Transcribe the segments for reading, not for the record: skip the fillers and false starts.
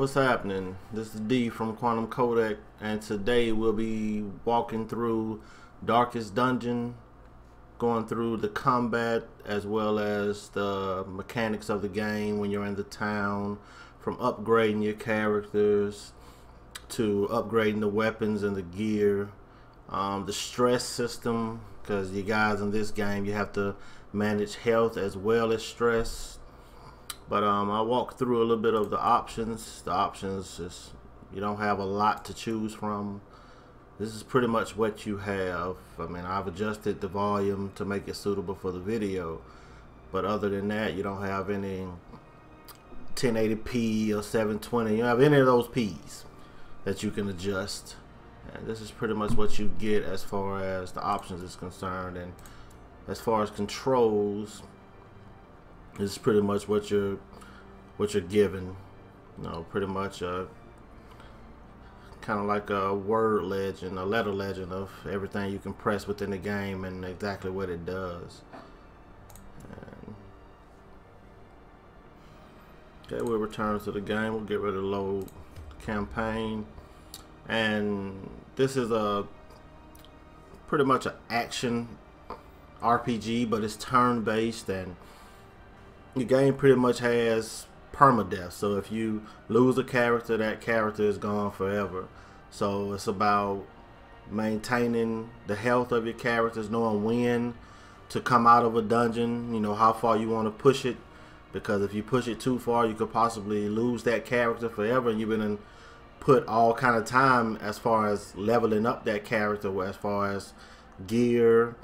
What's happening? This is D from Quantumcodec, and today we'll be walking through Darkest Dungeon, going through the combat as well as the mechanics of the game when you're in the town, from upgrading your characters to upgrading the weapons and the gear, the stress system, because you guys in this game you have to manage health as well as stress. But I walked through a little bit of the options. The options is you don't have a lot to choose from. This is pretty much what you have. I mean, I've adjusted the volume to make it suitable for the video, but other than that, you don't have any 1080p or 720. You don't have any of those P's that you can adjust. And this is pretty much what you get as far as the options is concerned. And as far as controls, this is pretty much what you're given. You know, pretty much kind of like a word legend, a letter legend of everything you can press within the game and exactly what it does. And okay, we'll return to the game. We'll get ready to load campaign, and this is a pretty much an action RPG, but it's turn-based, and the game pretty much has permadeath. So if you lose a character, that character is gone forever. So it's about maintaining the health of your characters, knowing when to come out of a dungeon, you know, how far you want to push it, because if you push it too far, you could possibly lose that character forever, and you've been put all kind of time as far as leveling up that character, as far as gear,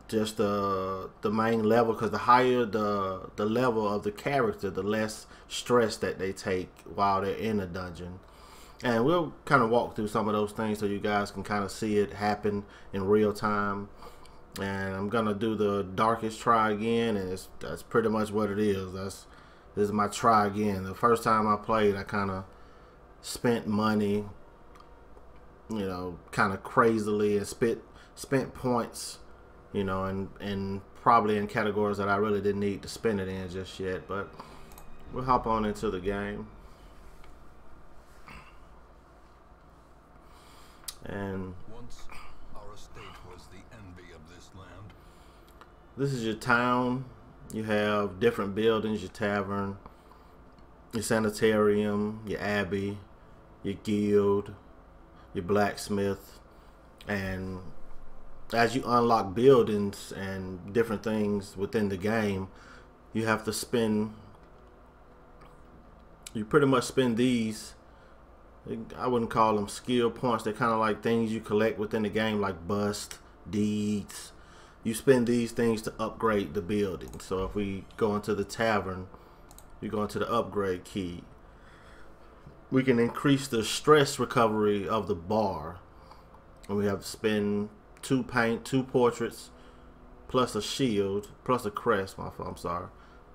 just the main level, because the higher the level of the character, the less stress that they take while they're in a dungeon. And we'll kind of walk through some of those things so you guys can kind of see it happen in real time. And I'm gonna do the darkest try again, and that's pretty much what it is. This is my try again. The first time I played, I kind of spent money, you know, kind of crazily, and spent points, you know, and probably in categories that I really didn't need to spend it in just yet. But we'll hop on into the game. And once our estate was the envy of this land. This is your town. You have different buildings: your tavern, your sanitarium, your abbey, your guild, your blacksmith. And as you unlock buildings and different things within the game, you have to spend, you pretty much spend these, I wouldn't call them skill points, they're kind of like things you collect within the game, like bust, deeds. You spend these things to upgrade the building. So if we go into the tavern, you go into the upgrade key, we can increase the stress recovery of the bar, and we have to spend 2 paint, 2 portraits, plus a shield, plus a crest,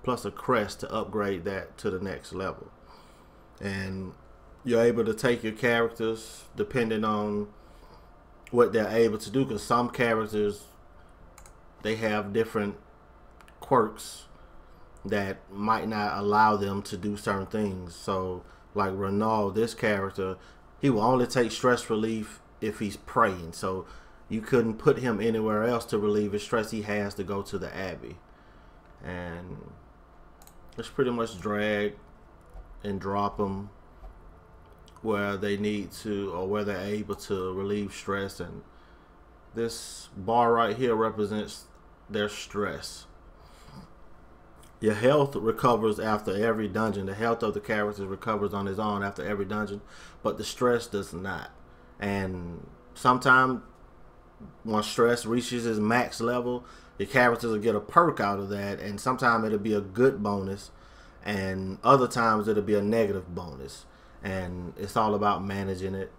plus a crest to upgrade that to the next level. And you're able to take your characters depending on what they're able to do, because some characters, they have different quirks that might not allow them to do certain things. So like Renaud, this character, he will only take stress relief if he's praying. So you couldn't put him anywhere else to relieve his stress. He has to go to the abbey. And it's pretty much drag and drop them where they need to, or where they're able to relieve stress. And this bar right here represents their stress. Your health recovers after every dungeon. The health of the characters recovers on its own after every dungeon, but the stress does not. And sometimes when stress reaches its max level, the characters will get a perk out of that, and sometimes it'll be a good bonus, and other times it'll be a negative bonus. And it's all about managing it.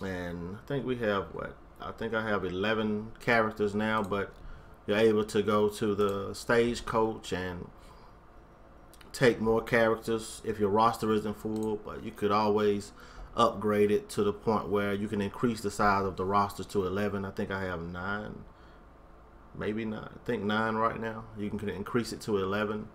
And I think we have, what, I think I have 11 characters now, but you're able to go to the stagecoach and take more characters if your roster isn't full, but you could always upgrade it to the point where you can increase the size of the roster to 11. I think I have 9, maybe 9. I think 9 right now. You can increase it to 11.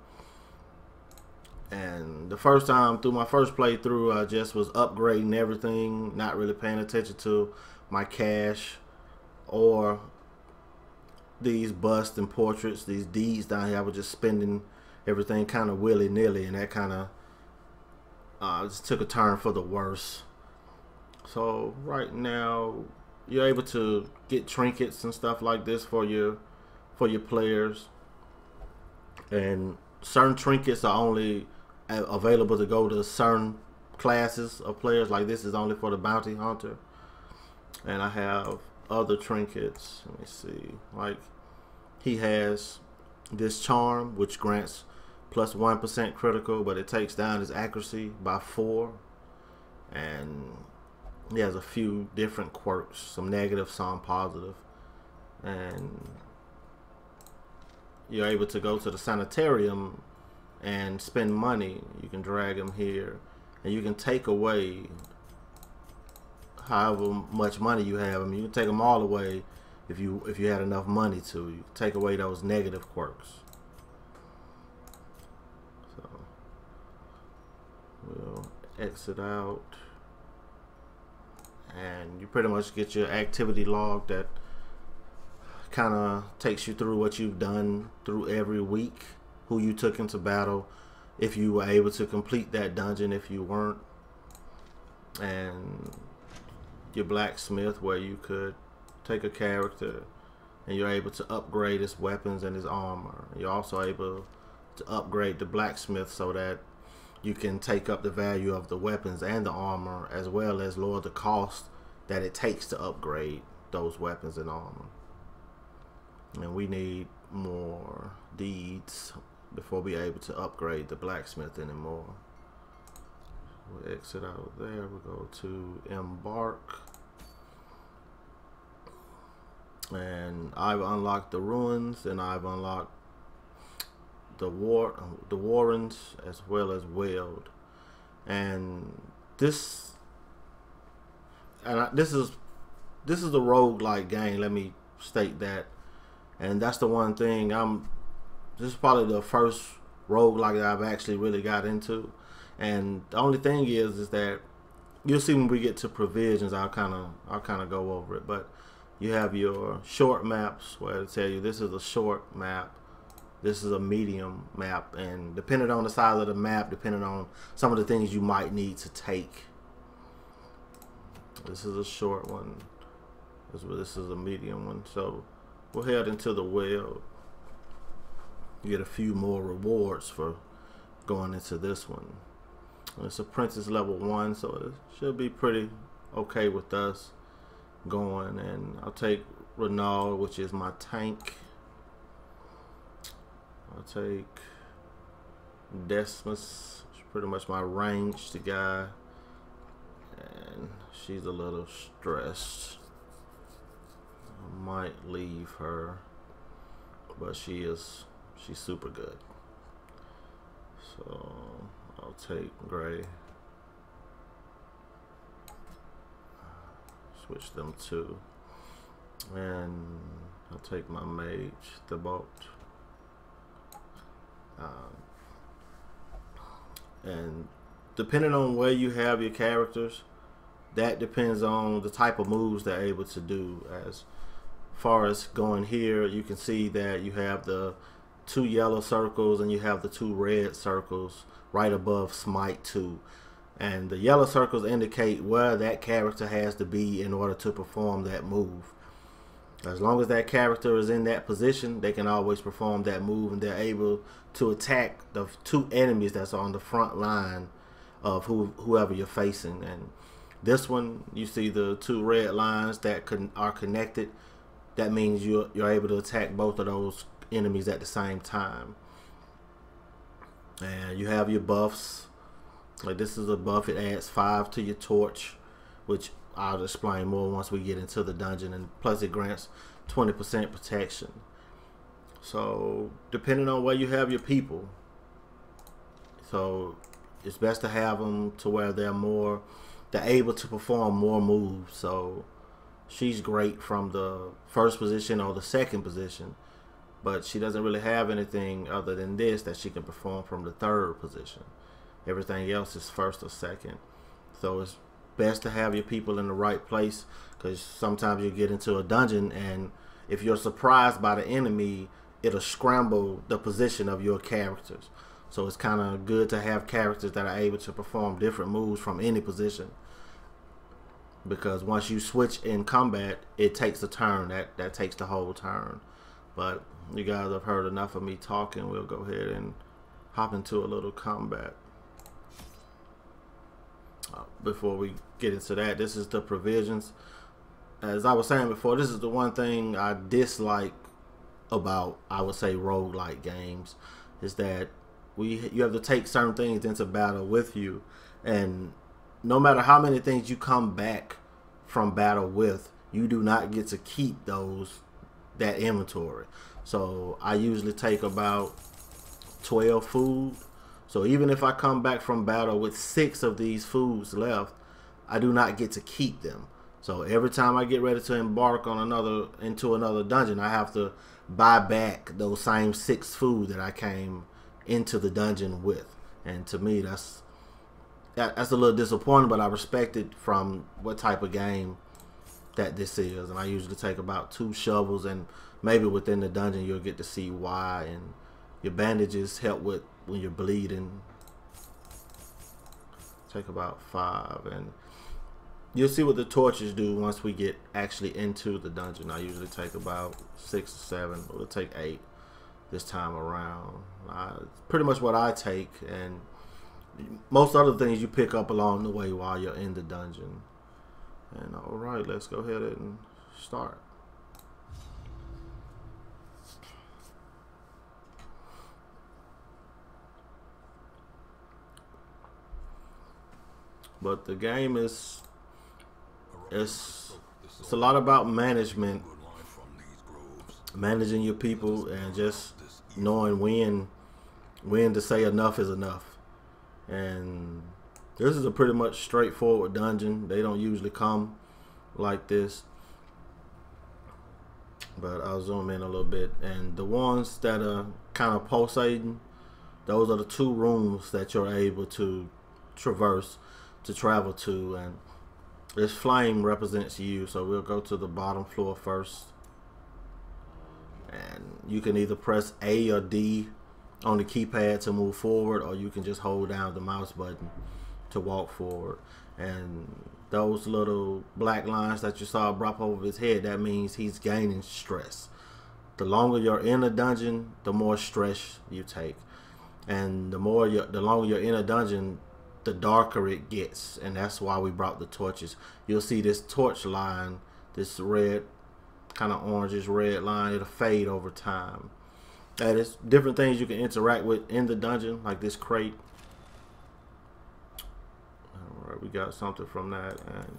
And the first time through my first playthrough, I just was upgrading everything, not really paying attention to my cash or these busts and portraits, these deeds down here. I was just spending everything kind of willy-nilly, and that kind of just took a turn for the worse. So right now, you're able to get trinkets and stuff like this for your players, and certain trinkets are only available to go to certain classes of players. Like this is only for the bounty hunter, and I have other trinkets. Let me see, like he has this charm which grants plus 1% critical, but it takes down his accuracy by 4, and he has a few different quirks, some negative, some positive, and you're able to go to the sanitarium and spend money. You can drag him here, and you can take away however much money you have. I mean, you can take them all away if you had enough money to. You can take away those negative quirks. So we'll exit out, and you pretty much get your activity log that kind of takes you through what you've done through every week, who you took into battle, if you were able to complete that dungeon, if you weren't, and your blacksmith where you could take a character and you're able to upgrade his weapons and his armor. You're also able to upgrade the blacksmith so that you can take up the value of the weapons and the armor, as well as lower the cost that it takes to upgrade those weapons and armor. And we need more deeds before we're able to upgrade the blacksmith anymore. We'll exit out there. We'll go to embark, and I've unlocked the ruins, and I've unlocked the warrens as well as weld. And this is a roguelike game, let me state that. And that's the one thing this is probably the first roguelike that I've actually really got into. And the only thing is that you'll see when we get to provisions, I'll kind of go over it. But you have your short maps where it'll tell you this is a short map, this is a medium map, and depending on the size of the map, depending on some of the things you might need to take. This is a short one. This is a medium one. So we'll head into the weld. You get a few more rewards for going into this one. It's apprentice level 1, so it should be pretty okay with us going. And I'll take Renault, which is my tank. I'll take Desmus, pretty much my ranged guy, and she's a little stressed. I might leave her, but she's super good. So I'll take Gray. Switch them to, and I'll take my mage, the bolt. And depending on where you have your characters, that depends on the type of moves they're able to do. As far as going here, you can see that you have the 2 yellow circles and you have the 2 red circles right above Smite 2. And the yellow circles indicate where that character has to be in order to perform that move. As long as that character is in that position, they can always perform that move, and they're able to attack the 2 enemies that's on the front line of whoever you're facing. And this one, you see the 2 red lines that are connected. That means you're able to attack both of those enemies at the same time. And you have your buffs. Like this is a buff, it adds 5 to your torch, which I'll explain more once we get into the dungeon, and plus it grants 20% protection. So depending on where you have your people, so it's best to have them to where they're able to perform more moves. So she's great from the first position or the second position, but she doesn't really have anything other than this that she can perform from the third position. Everything else is first or second. So it's best to have your people in the right place, because sometimes you get into a dungeon and if you're surprised by the enemy, it'll scramble the position of your characters. So it's kind of good to have characters that are able to perform different moves from any position, because once you switch in combat, it takes a turn. That takes the whole turn. But you guys have heard enough of me talking. We'll go ahead and hop into a little combat. Before we get into that, this is the provisions. As I was saying before, this is the one thing I dislike about, I would say, roguelike games, is that you have to take certain things into battle with you, and no matter how many things you come back from battle with, you do not get to keep that inventory. So I usually take about 12 food. So even if I come back from battle with 6 of these foods left, I do not get to keep them. So every time I get ready to embark on into another dungeon, I have to buy back those same 6 food that I came into the dungeon with. And to me, that's a little disappointing, but I respect it from what type of game that this is. And I usually take about 2 shovels, and maybe within the dungeon you'll get to see why. And your bandages help with when you're bleeding. Take about 5, and you'll see what the torches do once we get actually into the dungeon. I usually take about 6 or 7, but we'll take 8 this time around. Pretty much what I take, and most other things you pick up along the way while you're in the dungeon. And alright, let's go ahead and start. But the game it's a lot about management, managing your people, and just knowing when to say enough is enough. And this is a pretty much straightforward dungeon. They don't usually come like this, but I'll zoom in a little bit. And the ones that are kind of pulsating, those are the 2 rooms that you're able to travel to. And this flame represents you, so we'll go to the bottom floor first. And you can either press A or D on the keypad to move forward, or you can just hold down the mouse button to walk forward. And those little black lines that you saw drop over his head, that means he's gaining stress. The longer you're in a dungeon, the more stress you take, and the longer you're in a dungeon, the darker it gets. And that's why we brought the torches. You'll see this torch line, this red, kind of orangish red line, it'll fade over time. And it's different things you can interact with in the dungeon, like this crate. Alright, we got something from that. And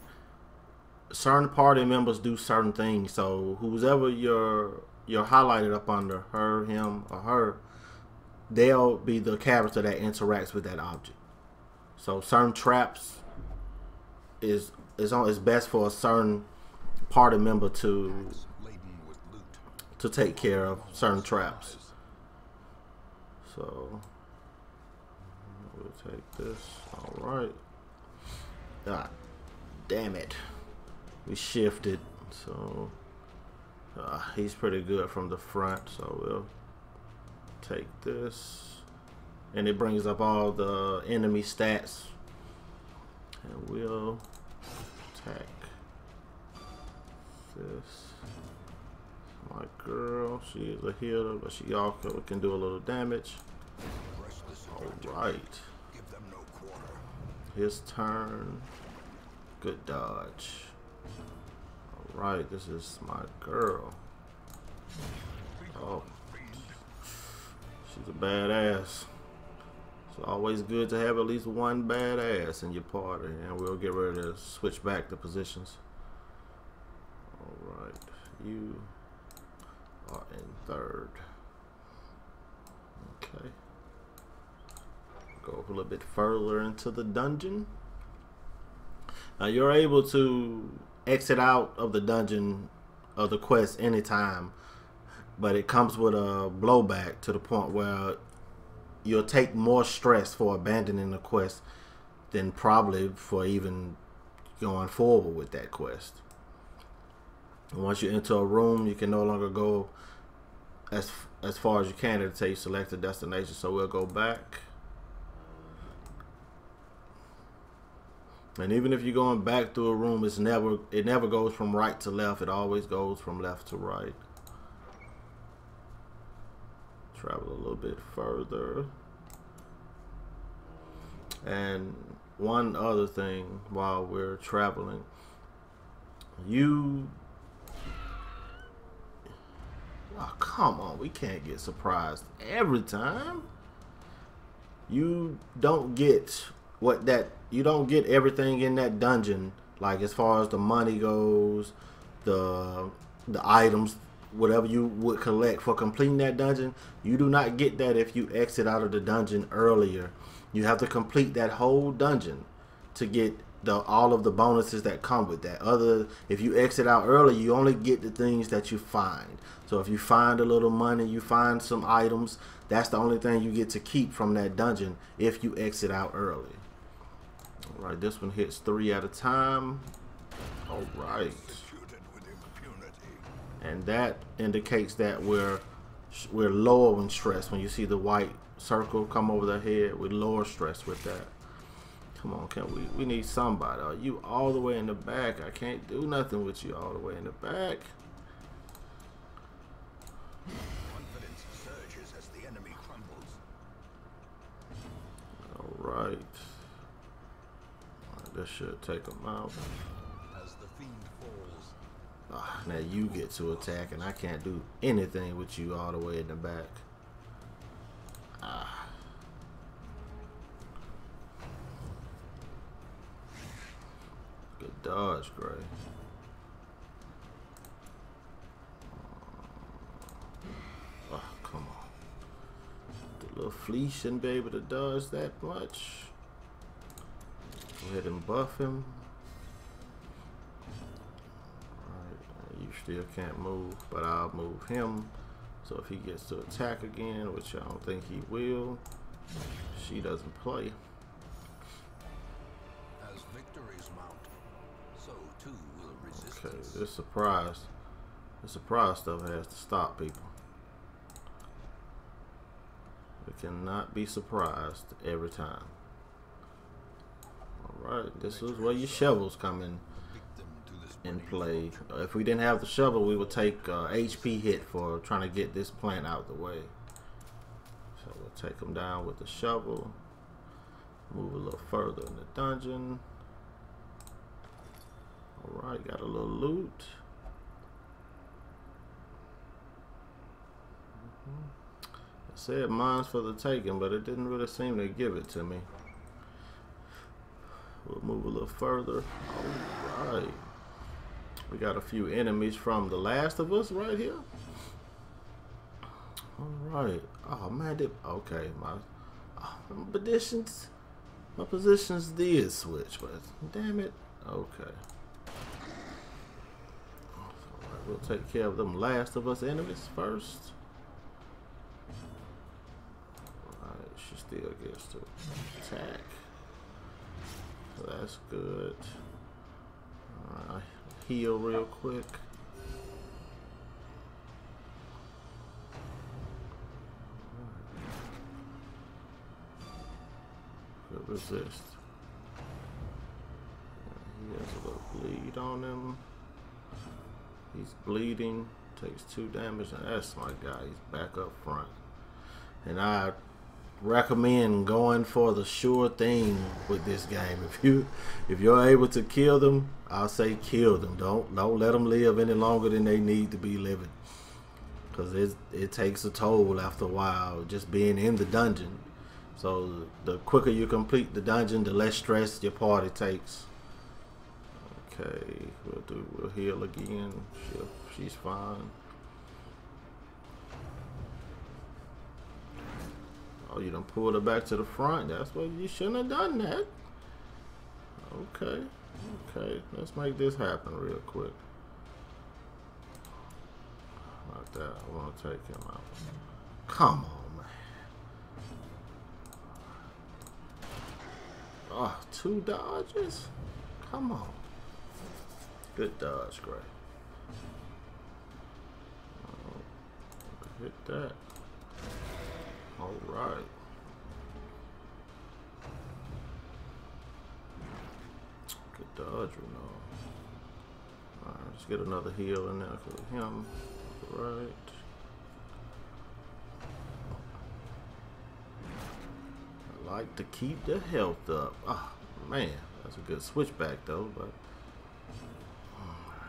certain party members do certain things, so whoever you're highlighted up under, her, him, or her, they'll be the character that interacts with that object. So certain traps is best for a certain party member to take care of certain traps. So we'll take this. Alright. Ah, damn it. We shifted. So he's pretty good from the front. So we'll take this. And it brings up all the enemy stats. And we'll attack this. My girl, she is a healer, but she also can do a little damage. Alright. His turn. Good dodge. Alright, this is my girl. Oh. She's a badass. It's always good to have at least one badass in your party. And we'll get ready to switch back the positions. Alright. You are in 3rd. Okay. Go a little bit further into the dungeon. Now you're able to exit out of the dungeon of the quest anytime, but it comes with a blowback to the point where you'll take more stress for abandoning the quest than probably for even going forward with that quest. And once you enter a room, you can no longer go as far as you can until you select a destination. So we'll go back. And even if you're going back through a room, it never goes from right to left. It always goes from left to right. Travel a little bit further. And one other thing while we're traveling, oh, come on, we can't get surprised every time. You don't get you don't get everything in that dungeon, like as far as the money goes, the items, whatever you would collect for completing that dungeon. You do not get that if you exit out of the dungeon earlier. You have to complete that whole dungeon to get all of the bonuses that come with that. If you exit out early, you only get the things that you find. So if you find a little money, you find some items, that's the only thing you get to keep from that dungeon if you exit out early. All right, this one hits 3 at a time. All right. And that indicates that we're lowering stress. When you see the white circle come over the head, we lower stress with that. Come on, we need somebody. Are you all the way in the back? I can't do nothing with you all the way in the back. Confidence surges as the enemy crumbles. All right. This should take them out. As the fiend falls. Now you get to attack, and I can't do anything with you all the way in the back. Good dodge, Gray. Oh, come on. The little flea shouldn't be able to dodge that much. Go ahead and buff him. You still can't move, but I'll move him. So if he gets to attack again, which I don't think he will, she doesn't play. As victories mount, so too will resistance. Okay, this surprise stuff has to stop, people. We cannot be surprised every time. Alright, this is where your shovels come in play. If we didn't have the shovel, we would take HP hit for trying to get this plant out the way. So we'll take them down with the shovel. Move a little further in the dungeon. Alright, got a little loot. It said mine's for the taking, but it didn't really seem to give it to me. We'll move a little further. Alright. We got a few enemies from The Last of Us right here. Alright. Oh man, okay. My positions did switch, but damn it. Okay. Alright, we'll take care of them Last of Us enemies first. Alright, she still gets to attack. So that's good. Alright, heal real quick. Good resist. He has a little bleed on him. He's bleeding. Takes 2 damage. And that's my guy. He's back up front. And I recommend going for the sure thing with this game. If you're able to kill them, I'll say kill them. Don't let them live any longer than they need to be living, because it takes a toll after a while just being in the dungeon. So the quicker you complete the dungeon, the less stress your party takes. Okay, we'll heal again. She's fine. Oh, you done pulled her back to the front. That's what you shouldn't have done that. Okay. Okay. Let's make this happen real quick. Like that. I want to take him out. Come on, man. Oh, 2 dodges? Come on. Good dodge, Gray. Hit that. Alright. Good dodge, you know. Alright, let's get another heal in there for him. Right. I like to keep the health up. Ah, man. That's a good switchback though, but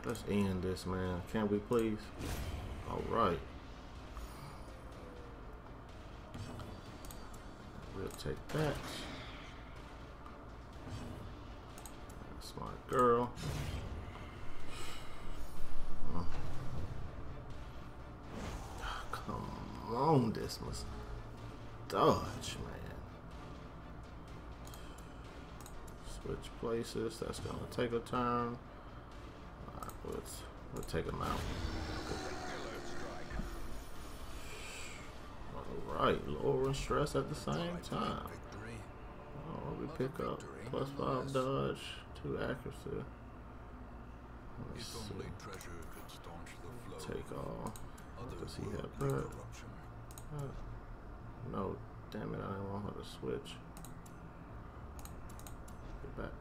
let's end this, man. Can we please? Alright. We'll take that. That's my girl. Come on, this must dodge, man. Switch places. That's gonna take a turn. Alright, we'll take him out. Alright, lowering stress at the same time. Oh, we pick up +5 dodge, 2 accuracy. Let's see. Take all. Does he have that? No, damn it, I didn't want her to switch. Get back.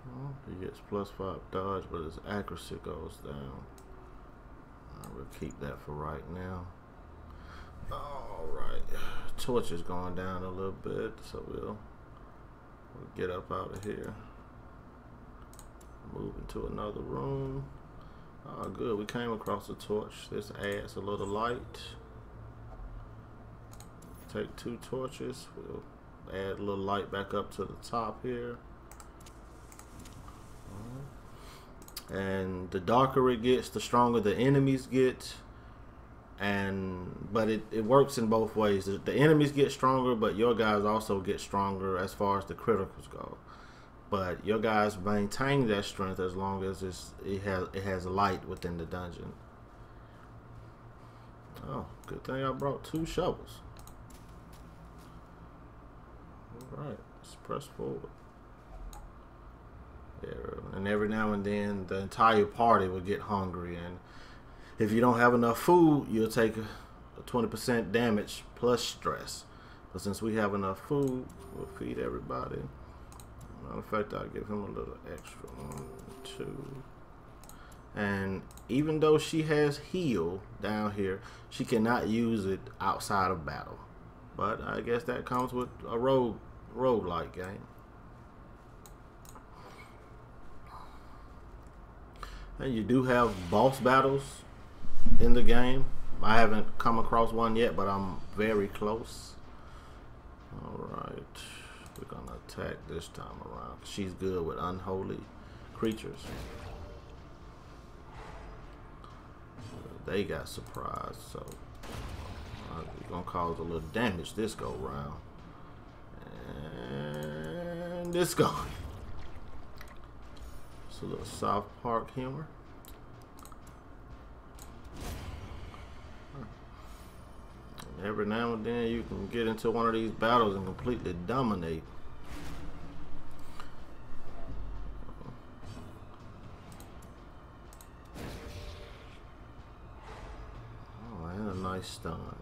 Well, he gets +5 dodge, but his accuracy goes down. We'll keep that for right now. Alright. Torch is going down a little bit, so we'll get up out of here. Move into another room. Oh, good. We came across a torch. This adds a little light. Take 2 torches. We'll add a little light back up to the top here. And the darker it gets, the stronger the enemies get. But it works in both ways. The enemies get stronger, but your guys also get stronger as far as the criticals go. But your guys maintain that strength as long as it has light within the dungeon. Oh, good thing I brought 2 shovels. Alright, let's press forward. There, and every now and then the entire party will get hungry, and if you don't have enough food, you'll take a 20% damage plus stress. But since we have enough food, we'll feed everybody. Matter of fact, I'll give him a little extra. 1, 2. And even though she has heal down here, she cannot use it outside of battle. But I guess that comes with a roguelike game. And you do have boss battles in the game. I haven't come across one yet, but I'm very close. Alright. We're gonna attack this time around. She's good with unholy creatures. They got surprised, so we're gonna cause a little damage this go round. And this go. It's a little South Park humor. Every now and then you can get into one of these battles and completely dominate. Oh, and a nice stun.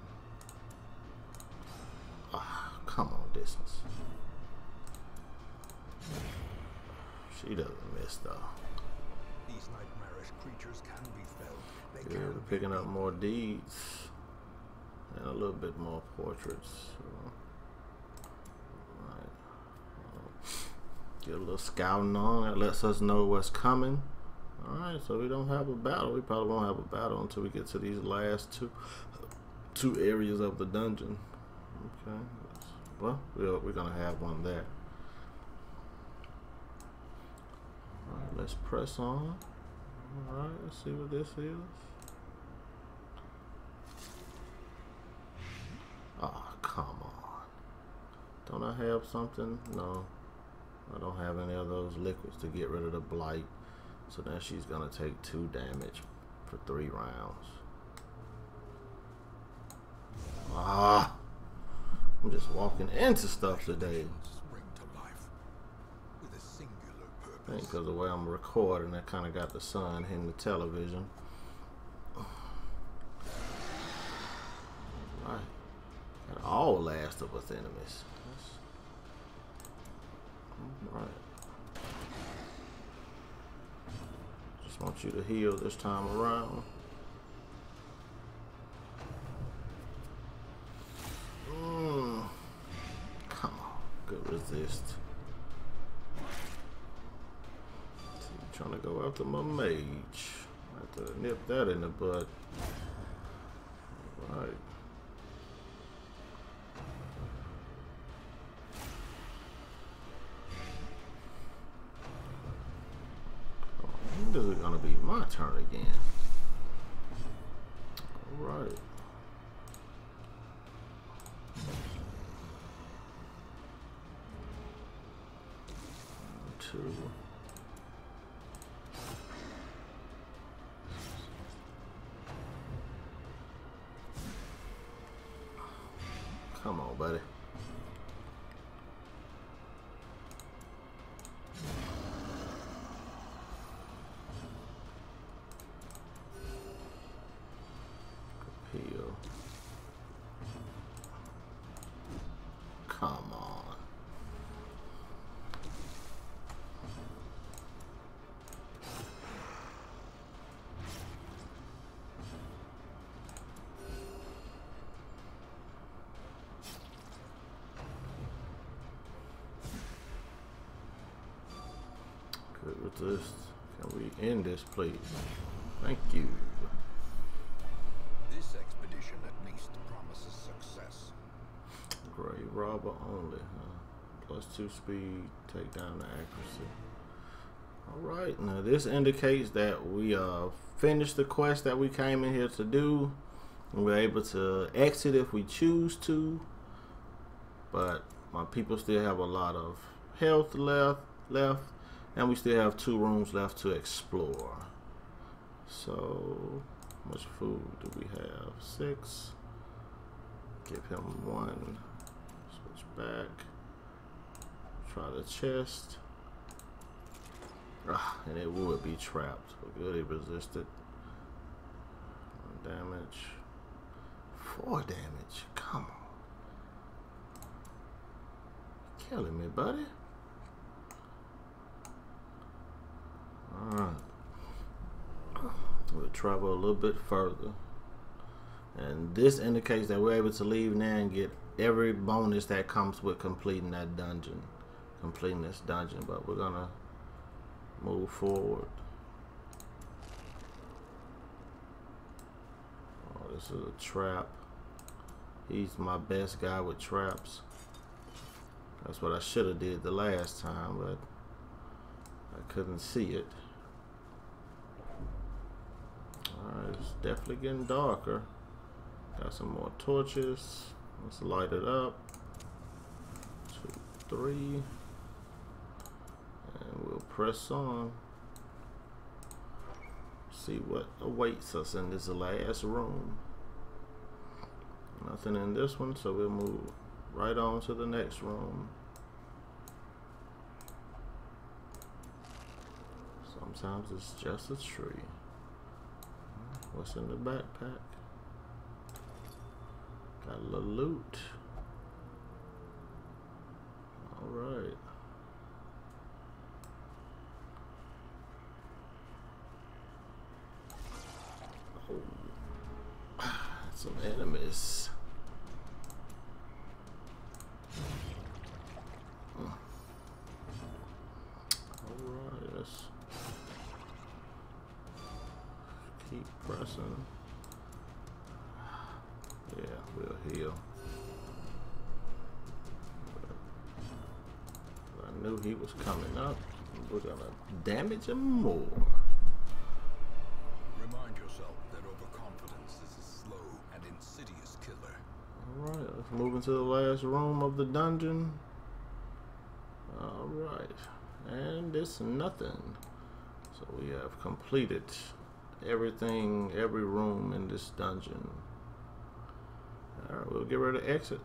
Ah, come on, distance. She doesn't miss though. These nightmarish creatures can be felled. Good, we're picking up more deeds. And a little bit more portraits. Right. Get a little scouting on. That lets us know what's coming. Alright, so we don't have a battle. We probably won't have a battle until we get to these last two areas of the dungeon. Okay. Well, we're going to have one there. Alright, let's press on. Alright, let's see what this is. Oh, come on. Don't I have something? No. I don't have any of those liquids to get rid of the blight. So now she's going to take 2 damage for 3 rounds. Ah. I'm just walking into stuff today. Spring to life with a singular I think purpose. because of the way I'm recording, I kind of got the sun hitting the television. Right. Got all Last of Us enemies. Right. Just want you to heal this time around. Come on. Good resist. See, trying to go after my mage. I have to nip that in the bud. Right. When is it gonna be my turn again? Alright. Two. Come on, buddy. Heal. Come on. Good with this. Can we end this, please? Thank you. This expedition at least promises success. Grave robber only, huh? +2 speed, take down the accuracy. Alright, now this indicates that we finished the quest that we came in here to do. We're able to exit if we choose to. But my people still have a lot of health left. And we still have 2 rooms left to explore. So, how much food do we have? 6. Give him 1. Switch back. Try the chest. And it would be trapped. But good, it resisted. 1 damage. 4 damage. Come on. Killing me, buddy. Alright. We'll travel a little bit further. And this indicates that we're able to leave now and get every bonus that comes with completing that dungeon. Completing this dungeon. But we're gonna move forward. Oh, this is a trap. He's my best guy with traps. That's what I should have did the last time, but I couldn't see it. Alright, it's definitely getting darker. Got some more torches. Let's light it up. 2, 3. And we'll press on. See what awaits us in this last room. Nothing in this one, so we'll move right on to the next room. Sometimes it's just a tree. What's in the backpack? Got a little loot. Alright. Oh. Some enemies. Alright, let's keep pressing. Yeah, we'll heal. I knew he was coming up. We're gonna damage him more. Remind yourself that overconfidence is a slow and insidious killer. Alright, let's move into the last room of the dungeon. Alright, and it's nothing. So we have completed everything, every room in this dungeon. Alright, we'll get ready to exit.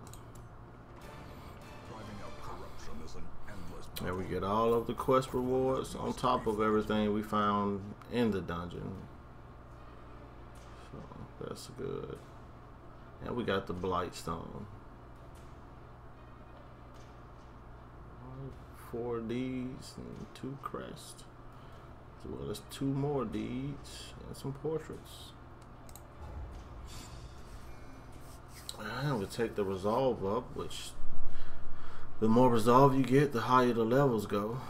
And we get all of the quest rewards on top of everything we found in the dungeon. So that's good. And we got the Blightstone. 4 deeds and 2 crests, as well as 2 more deeds and some portraits. And we take the resolve up, which the more resolve you get, the higher the levels go.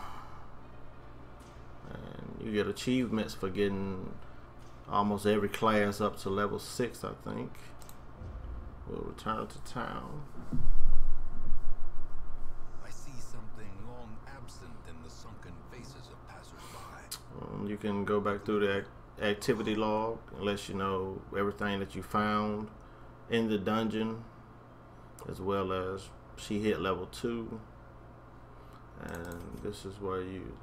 And you get achievements for getting almost every class up to level 6, I think. We'll return to town. I see something long absent in the sunken faces of passers-by. You can go back through the activity log and let you know everything that you found in the dungeon, as well as she hit level 2, and this is where you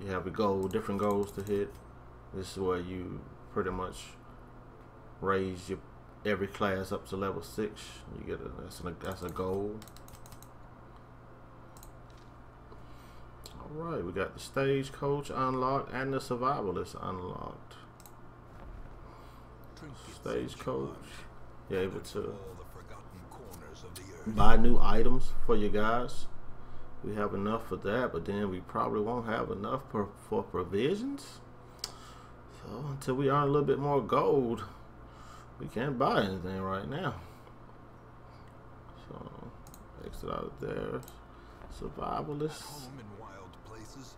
have a goal, different goals to hit. This is where you pretty much raise your every class up to level 6. You get that's a goal. Alright, we got the stagecoach unlocked and the survivalist unlocked. Stagecoach, you're able to buy new items for you guys. We have enough for that, but then we probably won't have enough for provisions. So until we earn a little bit more gold, we can't buy anything right now. So exit out of there. Survivalist. Home in wild places.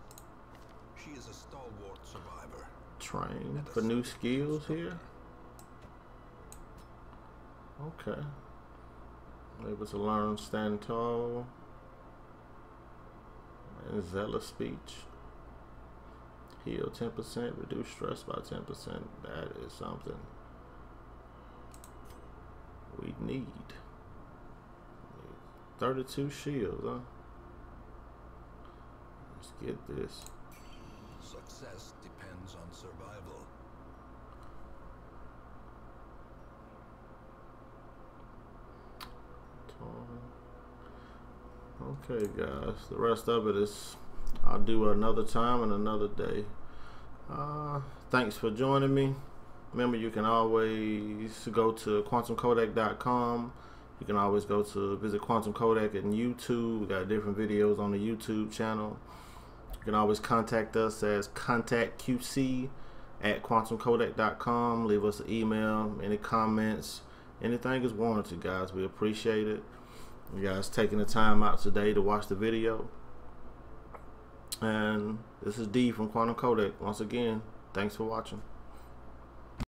She is a stalwart survivor. Train for new skills here. Okay. Able to learn stand tall and zealous speech. Heal 10%, reduce stress by 10%. That is something we need. 32 shields, huh? Let's get this. Success depends on survival. Okay guys, the rest of it is I'll do another time and another day. Thanks for joining me. Remember, you can always go to quantumcodec.com. You can always go to visit Quantumcodec and YouTube. We got different videos on the YouTube channel. You can always contact us as contactqc@quantumcodec.com. Leave us an email, any comments, anything is warranted, guys. We appreciate it. You guys taking the time out today to watch the video. And this is D from Quantumcodec. Once again, thanks for watching.